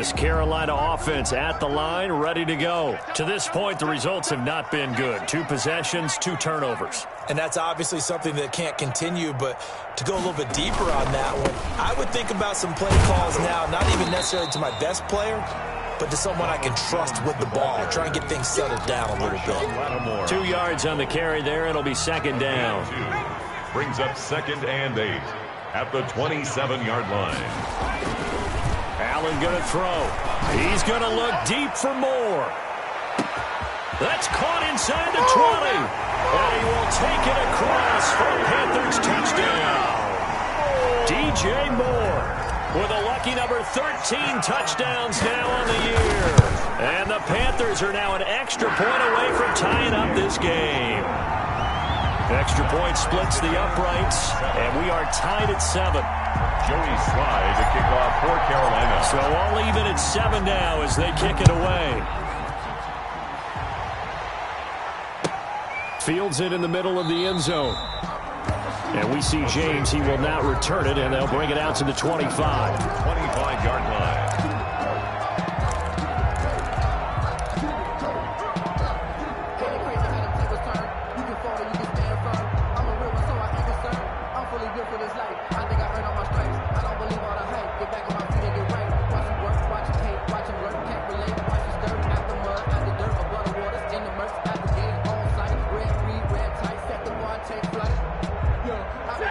this Carolina offense at the line, ready to go. To this point, the results have not been good. 2 possessions, 2 turnovers. And that's obviously something that can't continue, but to go a little bit deeper on that one, I would think about some play calls now, not even necessarily to my best player, but to someone I can trust with the ball. Try and get things settled down a little bit. 2 yards on the carry there. It'll be second down. Brings up 2nd and 8 at the 27-yard line. Allen going to throw. He's going to look deep for more. That's caught inside the 20. And he will take it across for a Panthers touchdown. DJ Moore with a lucky number 13 touchdowns now on the year. And the Panthers are now an extra point away from tying up this game. Extra point splits the uprights, and we are tied at 7. Joey Slye to kick off for Carolina. So all even at 7 now as they kick it away. Fields it in the middle of the end zone. And we see James. He will not return it, and they'll bring it out to the 25. 25-yard line.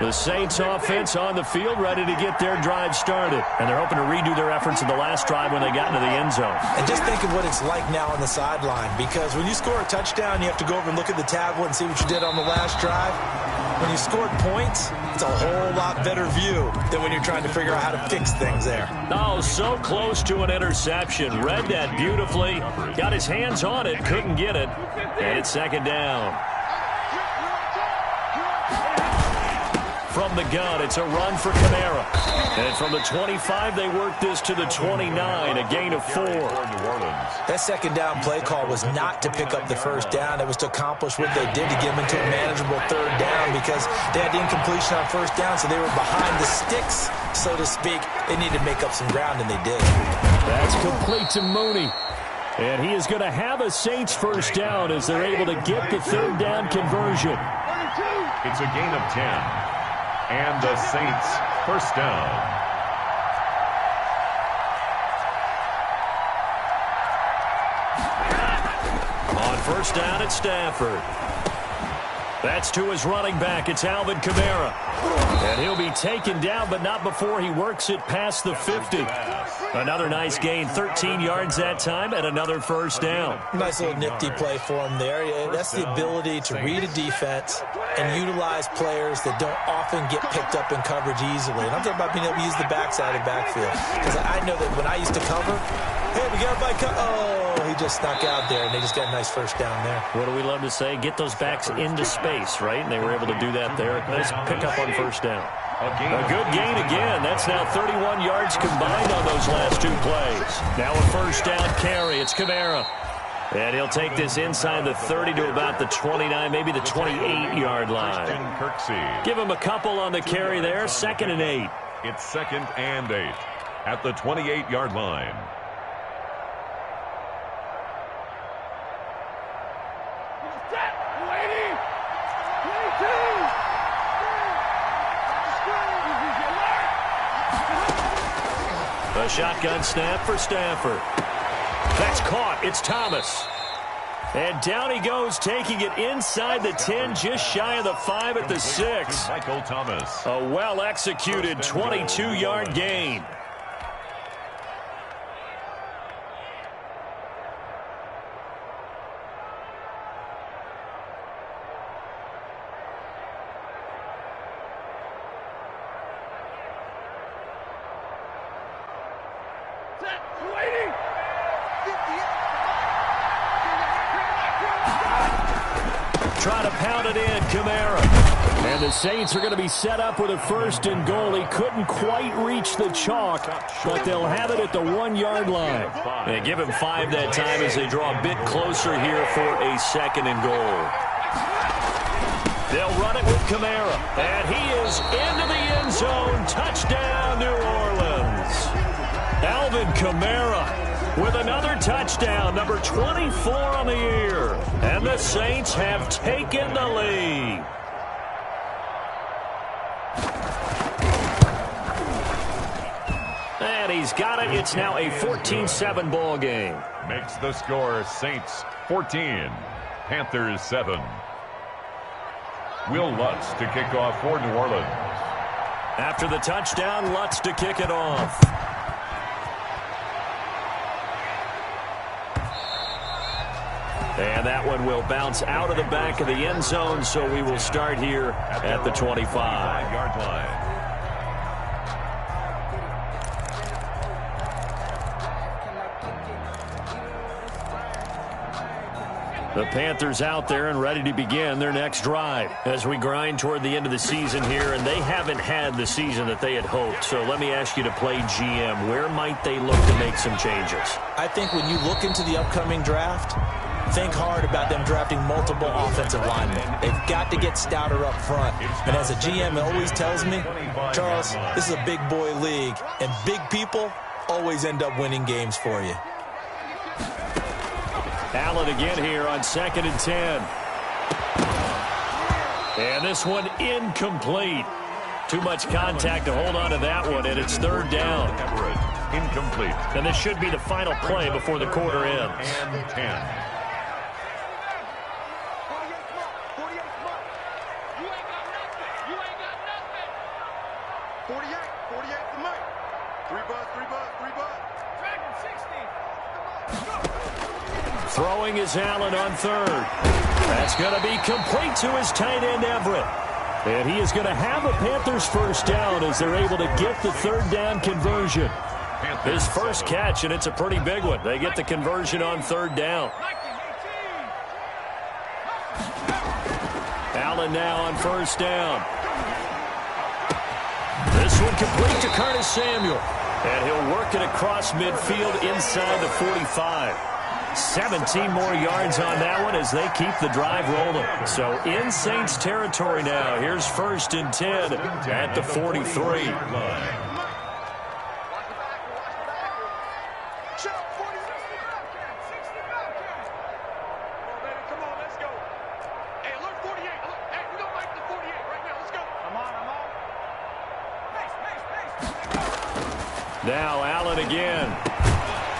The Saints offense on the field, ready to get their drive started. And they're hoping to redo their efforts in the last drive when they got into the end zone. And just think of what it's like now on the sideline, because when you score a touchdown, you have to go over and look at the tablet and see what you did on the last drive. When you scored points, it's a whole lot better view than when you're trying to figure out how to fix things there. Oh, so close to an interception. Read that beautifully. Got his hands on it, couldn't get it. And it's second down. From the gun, it's a run for Kamara. And from the 25, they work this to the 29, a gain of 4. That second down play call was not to pick up the first down. It was to accomplish what they did to get them into a manageable third down, because they had the incompletion on first down, so they were behind the sticks, so to speak. They needed to make up some ground, and they did. That's complete to Mooney. And he is going to have a Saints first down as they're able to get the third down conversion. It's a gain of 10. And the Saints first down. On first down at Stafford. That's to his running back. It's Alvin Kamara. And he'll be taken down, but not before he works it past the 50. Another nice gain, 13 yards that time, and another first down. Nice little nifty play for him there. That's the ability to read a defense and utilize players that don't often get picked up in coverage easily. And I'm talking about being able to use the backside of backfield. Because I know that when I used to cover, hey, we got a bike. Oh, he just snuck out there, and they just got a nice first down there. What do we love to say? Get those backs into space, right? And they were able to do that there. Nice pickup on first down. A good gain again. That's now 31 yards combined on those last 2 plays. Now a first down carry. It's Kamara. And he'll take this inside the 30 to about the 29, maybe the 28-yard line. Give him a couple on the carry there. 2nd and 8. It's 2nd and 8 at the 28-yard line. A shotgun snap for Stafford. That's caught. It's Thomas. And down he goes, taking it inside the 10, just shy of the 5 at the 6. Michael Thomas. A well-executed 22-yard gain. Try to pound it in, Kamara. And the Saints are going to be set up with a 1st and goal. He couldn't quite reach the chalk, but they'll have it at the 1-yard line. And give him 5 that time as they draw a bit closer here for a 2nd and goal. They'll run it with Kamara. And he is into the end zone. Touchdown, New Orleans. Alvin Kamara with another touchdown, number 24 on the year. And the Saints have taken the lead. And he's got it. It's now a 14-7 ball game. Makes the score Saints 14, Panthers 7. Will Lutz to kick off for New Orleans. After the touchdown, Lutz to kick it off. And that one will bounce out of the back of the end zone, so we will start here at the 25-yard line. The Panthers out there and ready to begin their next drive as we grind toward the end of the season here, and they haven't had the season that they had hoped. So let me ask you to play GM. Where might they look to make some changes? I think when you look into the upcoming draft, think hard about them drafting multiple offensive linemen. They've got to get stouter up front. And as a GM always tells me, Charles, this is a big boy league, and big people always end up winning games for you. Allen again here on 2nd and 10. And this one incomplete. Too much contact to hold on to that one, and it's 3rd down. Incomplete. And this should be the final play before the quarter ends. And 10. Throwing is Allen on 3rd. That's going to be complete to his tight end, Everett. And he is going to have a Panthers first down as they're able to get the 3rd down conversion. His first catch, and it's a pretty big one. They get the conversion on 3rd down. Allen now on 1st down. This one complete to Curtis Samuel. And he'll work it across midfield inside the 45. 17 more yards on that one as they keep the drive rolling. So in Saints territory now. Here's 1st and 10 at the 43. Now Allen again.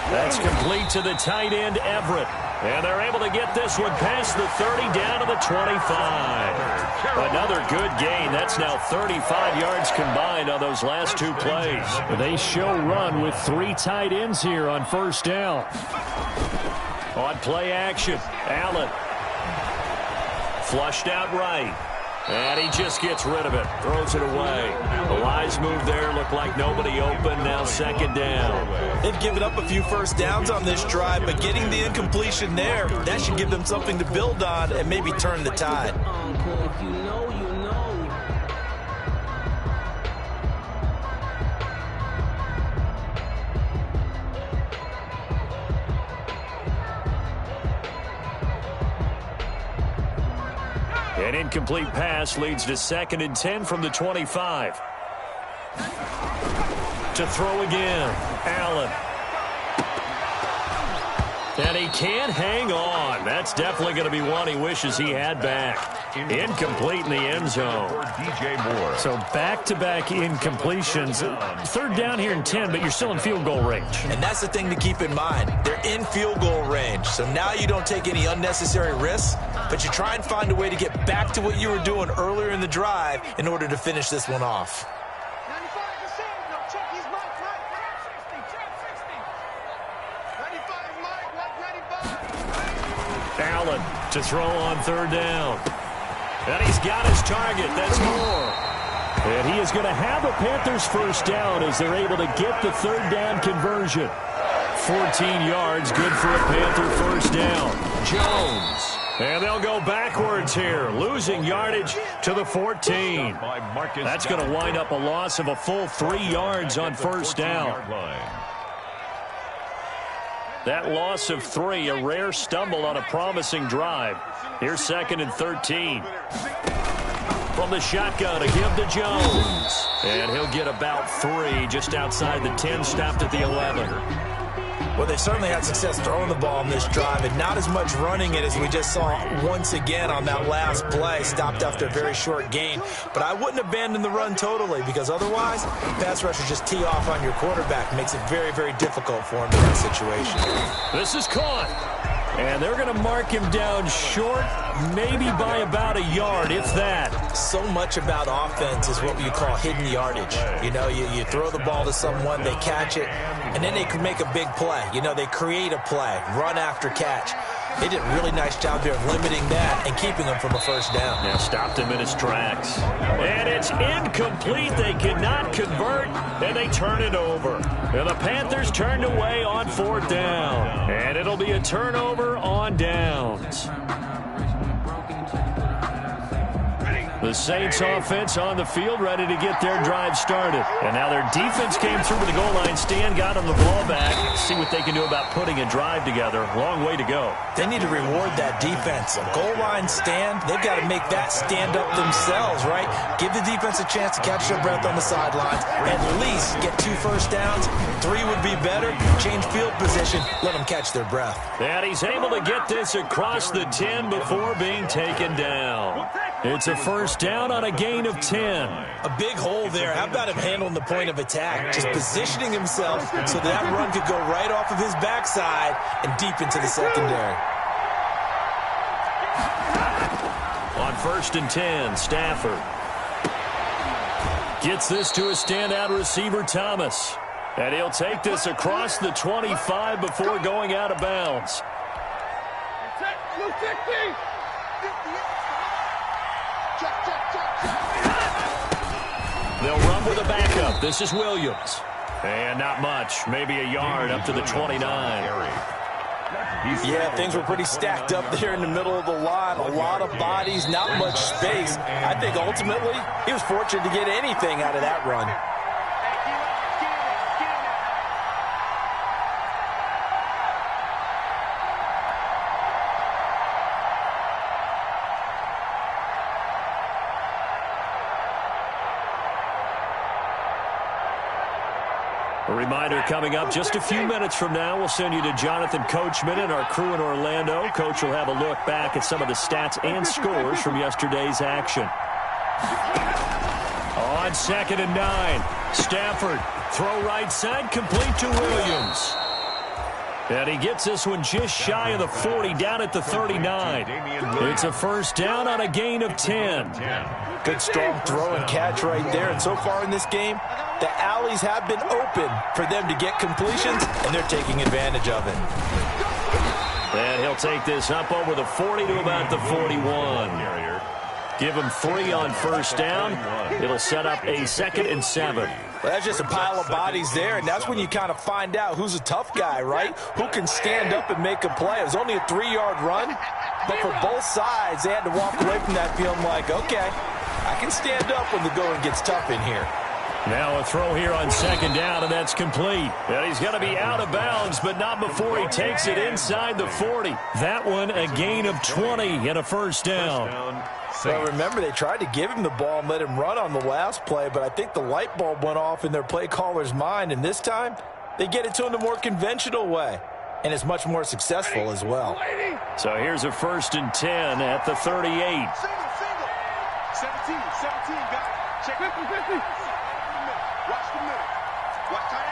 That's complete to the tight end, Everett. And they're able to get this one past the 30 down to the 25. Another good gain. That's now 35 yards combined on those last 2 plays. They show run with 3 tight ends here on 1st down. On play action, Allen. Flushed out right. And he just gets rid of it. Throws it away. The wise move there. Looked like nobody open. Now 2nd down. They've given up a few first downs on this drive, but getting the incompletion there, that should give them something to build on and maybe turn the tide. If you know, you know. An incomplete pass leads to 2nd and 10 from the 25. To throw again, Allen. And he can't hang on. That's definitely going to be one he wishes he had back. Incomplete in the end zone. DJ Moore. So back-to-back incompletions. 3rd down here in 10, but you're still in field goal range. And that's the thing to keep in mind. They're in field goal range. So now you don't take any unnecessary risks, but you try and find a way to get back to what you were doing earlier in the drive in order to finish this one off. Allen to throw on 3rd down. And he's got his target. That's Moore. And he is going to have a Panthers first down as they're able to get the 3rd down conversion. 14 yards, good for a Panther first down. Jones. And they'll go backwards here, losing yardage to the 14. That's going to wind up a loss of a full 3 yards on 1st down. That loss of 3, a rare stumble on a promising drive. Here's 2nd and 13. From the shotgun, a give to Jones. And he'll get about 3 just outside the 10, stopped at the 11. Well, they certainly had success throwing the ball in this drive and not as much running it as we just saw once again on that last play, stopped after a very short gain. But I wouldn't abandon the run totally because otherwise, pass rushers just tee off on your quarterback. Makes it very, very difficult for him in that situation. This is caught. And they're going to mark him down short, maybe by about a yard, if that. So much about offense is what you call hidden yardage. You know, you throw the ball to someone, they catch it, and then they can make a big play. You know, they create a play, run after catch. They did a really nice job there of limiting that and keeping him from a first down. Now stopped him in his tracks. And it's incomplete. They could not convert, and they turn it over. And the Panthers turned away on 4th down. And it'll be a turnover on downs. The Saints offense on the field, ready to get their drive started. And now their defense came through with the goal line stand, got them the ball back. See what they can do about putting a drive together. Long way to go. They need to reward that defense. A goal line stand, they've got to make that stand up themselves, right? Give the defense a chance to catch their breath on the sidelines. At least get 2 first downs. 3 would be better. Change field position. Let them catch their breath. And he's able to get this across the 10 before being taken down. It's a first down on a gain of 10. A big hole there. How about him handling the point of attack? Just positioning himself so that run could go right off of his backside and deep into the secondary. On 1st and 10, Stafford gets this to a standout receiver, Thomas. And he'll take this across the 25 before going out of bounds. They'll run with a backup. This is Williams. And not much. Maybe a yard up to the 29. Yeah, things were pretty stacked up there in the middle of the line. A lot of bodies, not much space. I think ultimately he was fortunate to get anything out of that run. A reminder coming up just a few minutes from now, we'll send you to Jonathan Coachman and our crew in Orlando. Coach will have a look back at some of the stats and scores from yesterday's action. On 2nd and 9, Stafford, throw right side, complete to Williams. And he gets this one just shy of the 40, down at the 39. It's a first down on a gain of 10. Good strong throw and catch right there. And so far in this game, the alleys have been open for them to get completions, and they're taking advantage of it. And he'll take this up over the 40 to about the 41. Give him 3 on first down. It'll set up a 2nd and 7. Well, that's just a pile of bodies there, and that's when you kind of find out who's a tough guy, right? Who can stand up and make a play. It was only a 3-yard run, but for both sides, they had to walk away from that feeling like, okay, I can stand up when the going gets tough in here. Now a throw here on 2nd down, and that's complete. And he's going to be out of bounds, but not before he takes it inside the 40. That one a gain of 20 and a first down. Well, remember, they tried to give him the ball and let him run on the last play, but I think the light bulb went off in their play caller's mind, and this time they get it to him the more conventional way, and it's much more successful as well. So here's a 1st and 10 at the 38. 17, got it. Check 50. Watch the middle. Watch tight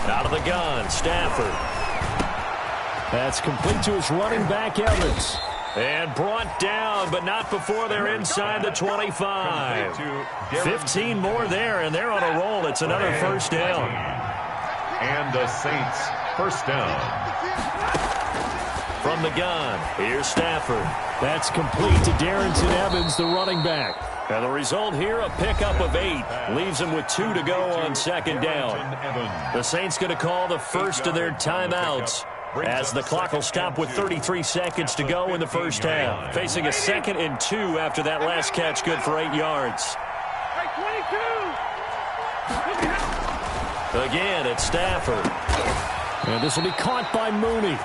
end. Out of the gun, Stafford. That's complete to his running back, Evans. And brought down, but not before they're inside the 25. 15 more there, and they're on a roll. It's another first down. And the Saints, first down. From the gun, here's Stafford. That's complete to Darrington Evans, the running back. And the result here, a pickup of 8. Leaves them with 2 to go on 2nd down. The Saints going to call the first of their timeouts, as the clock will stop with 33 seconds to go in the first half. Facing a 2nd and 2 after that last catch, good for 8 yards. Again, it's Stafford. And this will be caught by Mooney.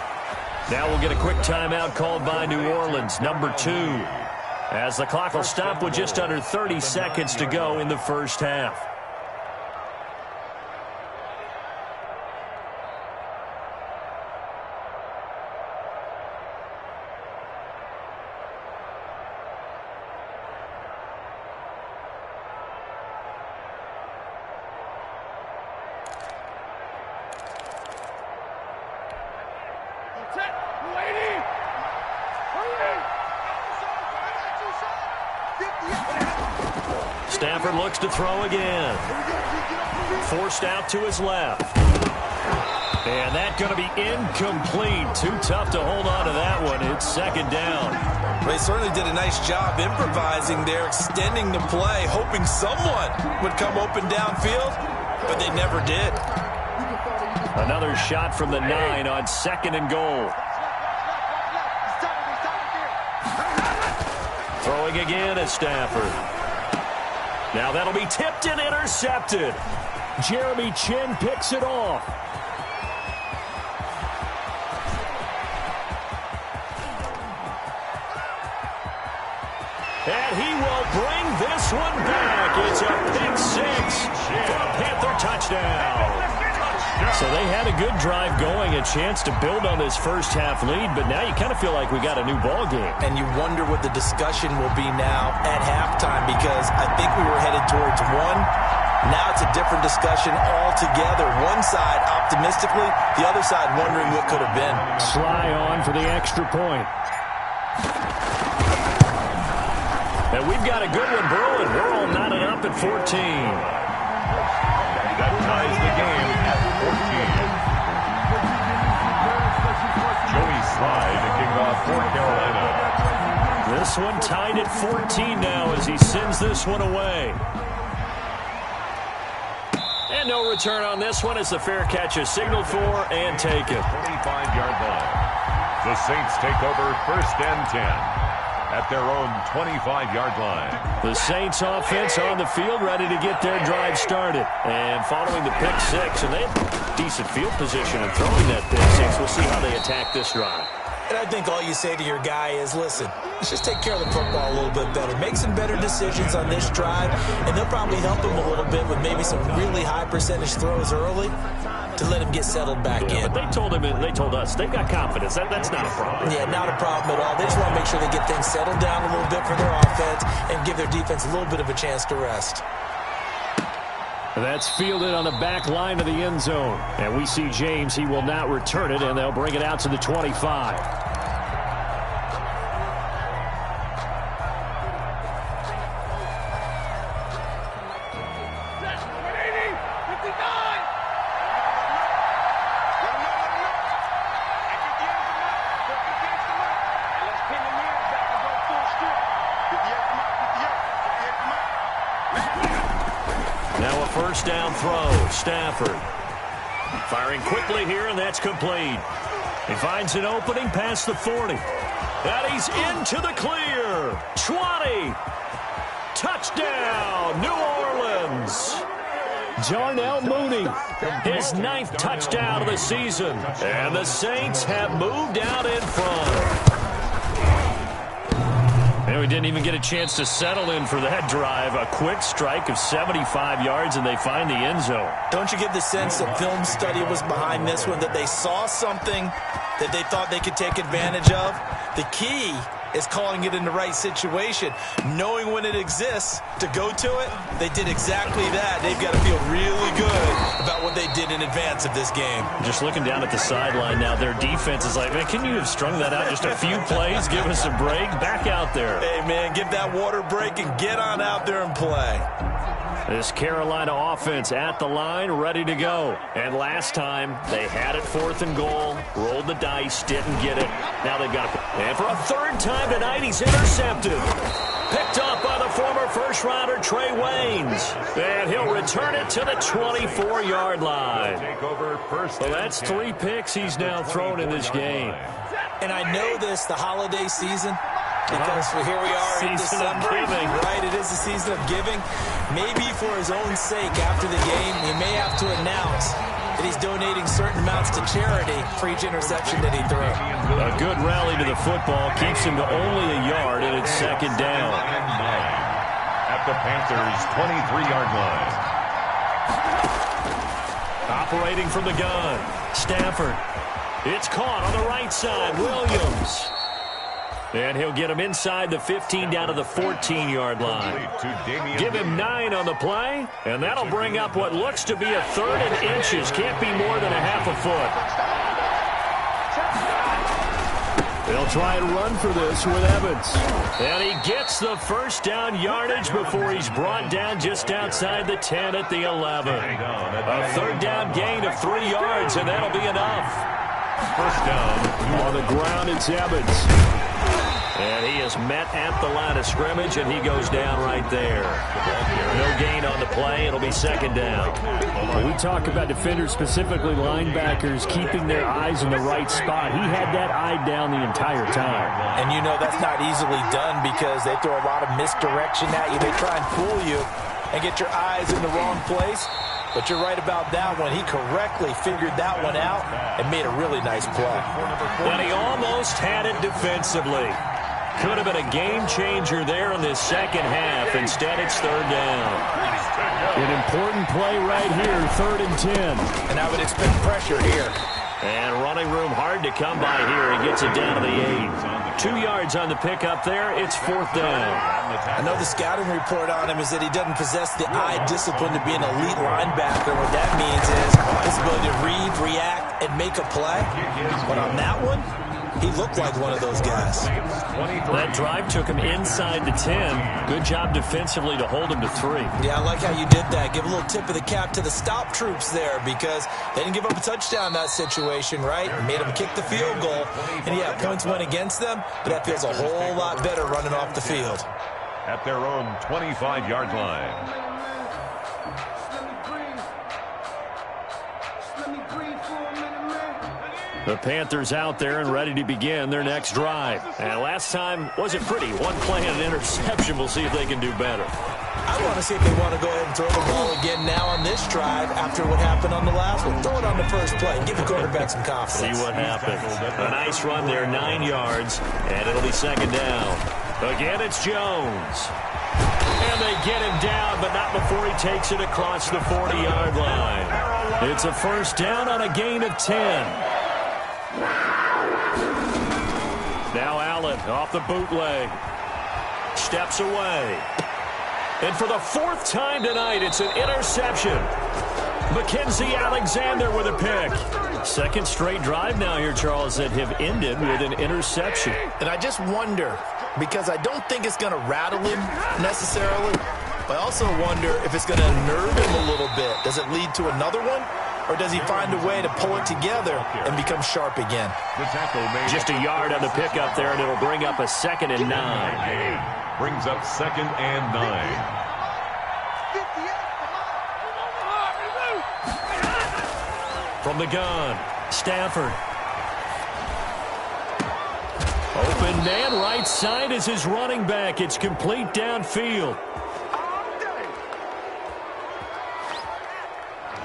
Now we'll get a quick timeout called by New Orleans, number 2, as the clock will stop with just under 30 seconds to go in the first half. Stafford looks to throw again. Forced out to his left. And that's going to be incomplete. Too tough to hold on to that one. It's second down. Well, he certainly did a nice job improvising there, extending the play, hoping someone would come open downfield, but they never did. Another shot from the 9 on 2nd and goal. Throwing again at Stafford. Now that'll be tipped and intercepted. Jeremy Chin picks it off. And he will bring this one back. It's a pick 6 for a Panther touchdown. So they had a good drive going, a chance to build on this first half lead, but now you kind of feel like we got a new ball game. And you wonder what the discussion will be now at halftime, because I think we were headed towards one. Now it's a different discussion altogether. One side optimistically, the other side wondering what could have been. Sly on for the extra point. And we've got a good one brewing. We're all knotted up at 14. That ties the game at 14. Joey Sly to kick off for Carolina. This one tied at 14 now as he sends this one away. And no return on this one as the fair catch is signaled for and taken. 25-yard line. The Saints take over 1st and 10. At their own 25-yard line. The Saints offense on the field, ready to get their drive started. And following the pick 6, and they have decent field position in throwing that pick 6. We'll see how they attack this drive. And I think all you say to your guy is, listen, let's just take care of the football a little bit better. Make some better decisions on this drive, and they'll probably help him a little bit with maybe some really high percentage throws early to let him get settled back in. But they told him, and they told us, they've got confidence. That's not a problem. Yeah, not a problem at all. They just want to make sure they get things settled down a little bit for their offense and give their defense a little bit of a chance to rest. That's fielded on the back line of the end zone. And we see James, he will not return it, and they'll bring it out to the 25. First down throw, Stafford. Firing quickly here, and that's complete. He finds an opening past the 40. And he's into the clear. 20. Touchdown, New Orleans. Darnell Mooney, his 9th touchdown of the season. And the Saints have moved out in front. And we didn't even get a chance to settle in for that drive. A quick strike of 75 yards, and they find the end zone. Don't you get the sense that film study was behind this one, that they saw something that they thought they could take advantage of? The key is calling it in the right situation, knowing when it exists to go to it. They did exactly that. They've got to feel really good about what they did in advance of this game. Just looking down at the sideline now, their defense is like, man, can you have strung that out just a few plays? Give us a break. Back out there. Hey, man, give that water break and get on out there and play. This Carolina offense at the line, ready to go. And last time, they had it 4th and goal, rolled the dice, didn't get it. Now they've got it. And for a 3rd time tonight, he's intercepted. Picked up by the former first-rounder Trey Waynes. And he'll return it to the 24-yard line. Well, that's 3 picks he's now thrown in this game. And I know this, the holiday season, because here we are in December, right? It is the season of giving. Maybe for his own sake, after the game, he may have to announce that he's donating certain amounts to charity for each interception that he throws. A good rally to the football keeps him to only a yard, and it's second down. At the Panthers' 23-yard line. Operating from the gun, Stafford. It's caught on the right side, Williams. And he'll get him inside the 15 down to the 14-yard line. Give him 9 on the play, and that'll bring up what looks to be a 3rd and inches. Can't be more than a half a foot. They'll try and run for this with Evans. And he gets the first down yardage before he's brought down just outside the 10 at the 11. A 3rd down gain of 3 yards, and that'll be enough. First down. On the ground, it's Evans. And he is met at the line of scrimmage, and he goes down right there. No gain on the play. It'll be second down. When we talk about defenders, specifically linebackers, keeping their eyes in the right spot, he had that eye down the entire time. And you know that's not easily done because they throw a lot of misdirection at you. They try and fool you and get your eyes in the wrong place. But you're right about that one. He correctly figured that one out and made a really nice play. But he almost had it defensively. Could have been a game changer there in this second half. Instead, it's 3rd down. An important play right here, 3rd and 10. And I would expect pressure here. And running room hard to come by here. He gets it down to the 8. 2 yards on the pickup there. It's 4th down. I know the scouting report on him is that he doesn't possess the eye discipline to be an elite linebacker. What that means is his ability to read, react, and make a play. But on that one, he looked like one of those guys. That drive took him inside the 10. Good job defensively to hold him to 3. Yeah, I like how you did that. Give a little tip of the cap to the stop troops there because they didn't give up a touchdown in that situation, right? Made them kick the field goal. And yeah, points went against them, but that feels a whole lot better running off the field. At their own 25-yard line. The Panthers out there and ready to begin their next drive. And last time wasn't pretty. One play and an interception. We'll see if they can do better. I want to see if they want to go ahead and throw the ball again now on this drive after what happened on the last one. Throw it on the first play. Give the quarterback some confidence. See what happens. A nice run there, 9 yards, and it'll be second down. Again, it's Jones. And they get him down, but not before he takes it across the 40-yard line. It's a first down on a gain of 10. Now Allen off the bootleg. Steps away. And for the 4th time tonight, it's an interception. Mackenzie Alexander with a pick. Second straight drive now here, Charles, that have ended with an interception. And I just wonder, because I don't think it's going to rattle him necessarily, but I also wonder if it's going to unnerve him a little bit. Does it lead to another one? Or does he find a way to pull it together and become sharp again? Just a yard on the pickup there, and it'll bring up a 2nd and 9. Brings up 2nd and 9. From the gun, Stafford. Open man, right side is his running back. It's complete downfield.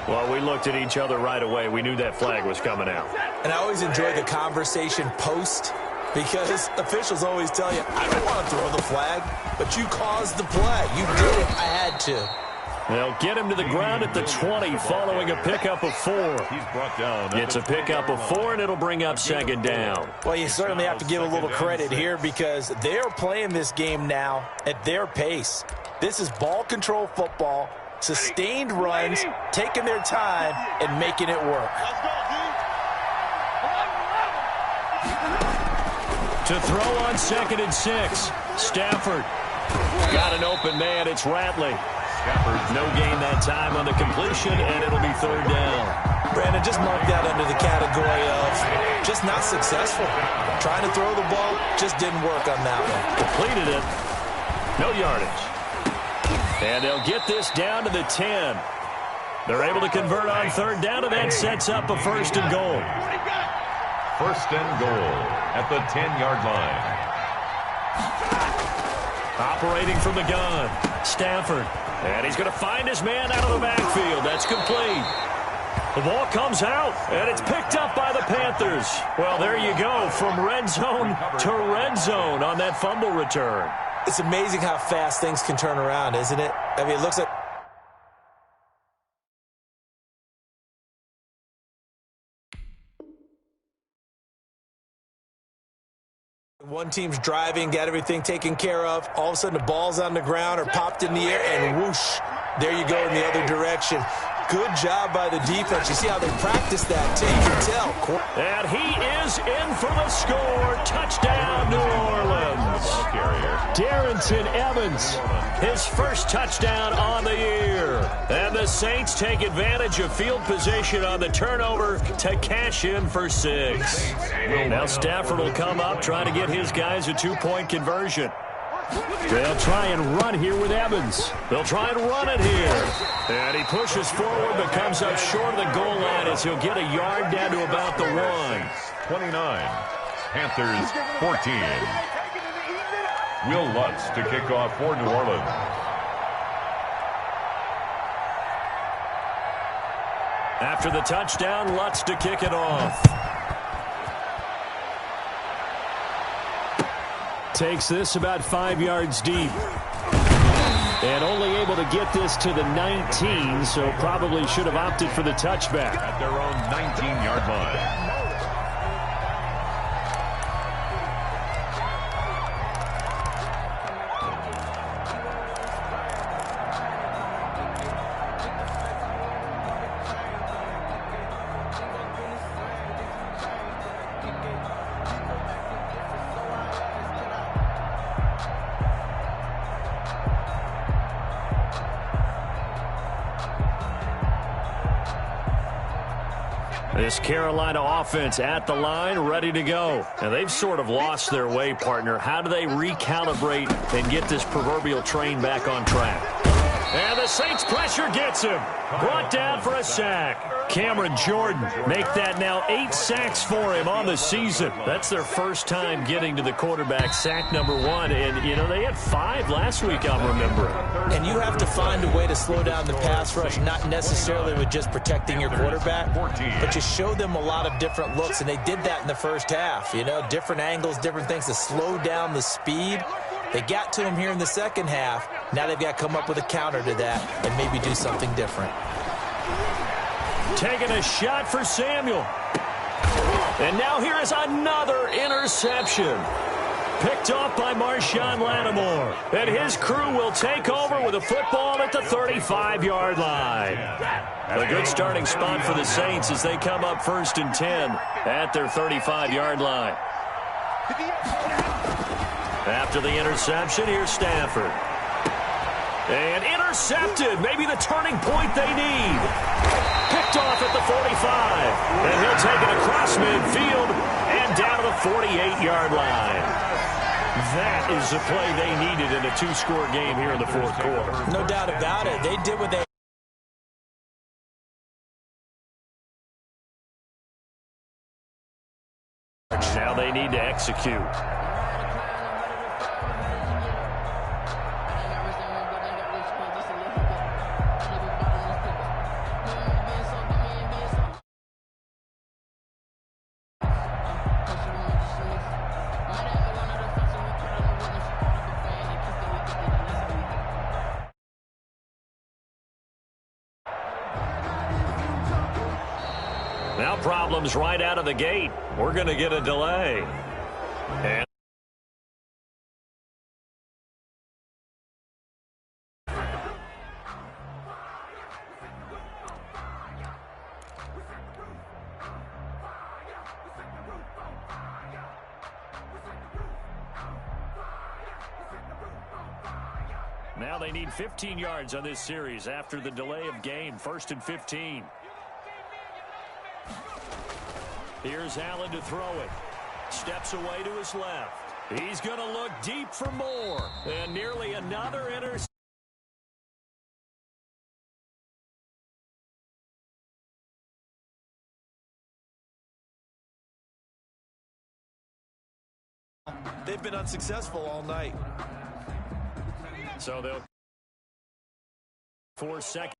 Well, we looked at each other right away. We knew that flag was coming out. And I always enjoy the conversation post because officials always tell you, I don't want to throw the flag, but you caused the play. You did it. I had to. They'll get him to the ground at the 20 following a pickup of 4. He's brought down. It's a pickup of 4, and it'll bring up second down. Well, you certainly have to give a little credit here because they are playing this game now at their pace. This is ball control football. Sustained runs, taking their time, and making it work. To throw on 2nd and 6. Stafford. Got an open man. It's Ratley. No gain that time on the completion, and it'll be 3rd down. Brandon, just mark that under the category of just not successful. Trying to throw the ball, just didn't work on that one. Completed it. No yardage. And they'll get this down to the 10. They're able to convert on 3rd down, and that sets up a 1st and goal. 1st and goal at the 10-yard line. Operating from the gun, Stafford. And he's going to find his man out of the backfield. That's complete. The ball comes out, and it's picked up by the Panthers. Well, there you go, from red zone to red zone on that fumble return. It's amazing how fast things can turn around, isn't it? I mean, it looks like one team's driving, got everything taken care of. All of a sudden, the ball's on the ground or popped in the air, and whoosh, there you go in the other direction. Good job by the defense. You see how they practice that, too. You can tell. And he is in for the score. Touchdown, New Orleans. Darrington Evans, his first touchdown on the year. And the Saints take advantage of field position on the turnover to cash in for 6. Now Stafford will come up, trying to get his guys a 2-point conversion. They'll try and run here with Evans. They'll try and run it here. And he pushes forward but comes up short of the goal line as he'll get a yard down to about the 1. 29. Panthers 14. Will Lutz to kick off for New Orleans. After the touchdown, Lutz to kick it off. Takes this about 5 yards deep. And only able to get this to the 19, so probably should have opted for the touchback. At their own 19-yard line. This Carolina offense at the line, ready to go. And they've sort of lost their way, partner. How do they recalibrate and get this proverbial train back on track? And the Saints pressure gets him. Brought down for a sack. Cameron Jordan make that now 8 sacks for him on the season. That's their first time getting to the quarterback, sack number 1. And, you know, they had 5 last week, I'm remembering. And you have to find a way to slow down the pass rush, not necessarily with just protecting your quarterback, but you show them a lot of different looks, and they did that in the first half. You know, different angles, different things to slow down the speed. They got to him here in the second half. Now they've got to come up with a counter to that and maybe do something different. Taking a shot for Samuel. And now here is another interception. Picked off by Marshawn Lattimore. And his crew will take over with a football at the 35-yard line. A good starting spot for the Saints as they come up 1st and 10 at their 35-yard line. After the interception, here's Stafford. And intercepted. Maybe the turning point they need. Picked off at the 45. And he'll take it across midfield and down to the 48-yard line. That is the play they needed in a 2-score game here in the 4th quarter. No doubt about it. They did what they... Now they need to execute. Now problems right out of the gate. We're going to get a delay. And now they need 15 yards on this series after the delay of game. 1st and 15. Here's Allen to throw it. Steps away to his left. He's going to look deep for more. And nearly another interception. They've been unsuccessful all night. So they'll 4 seconds.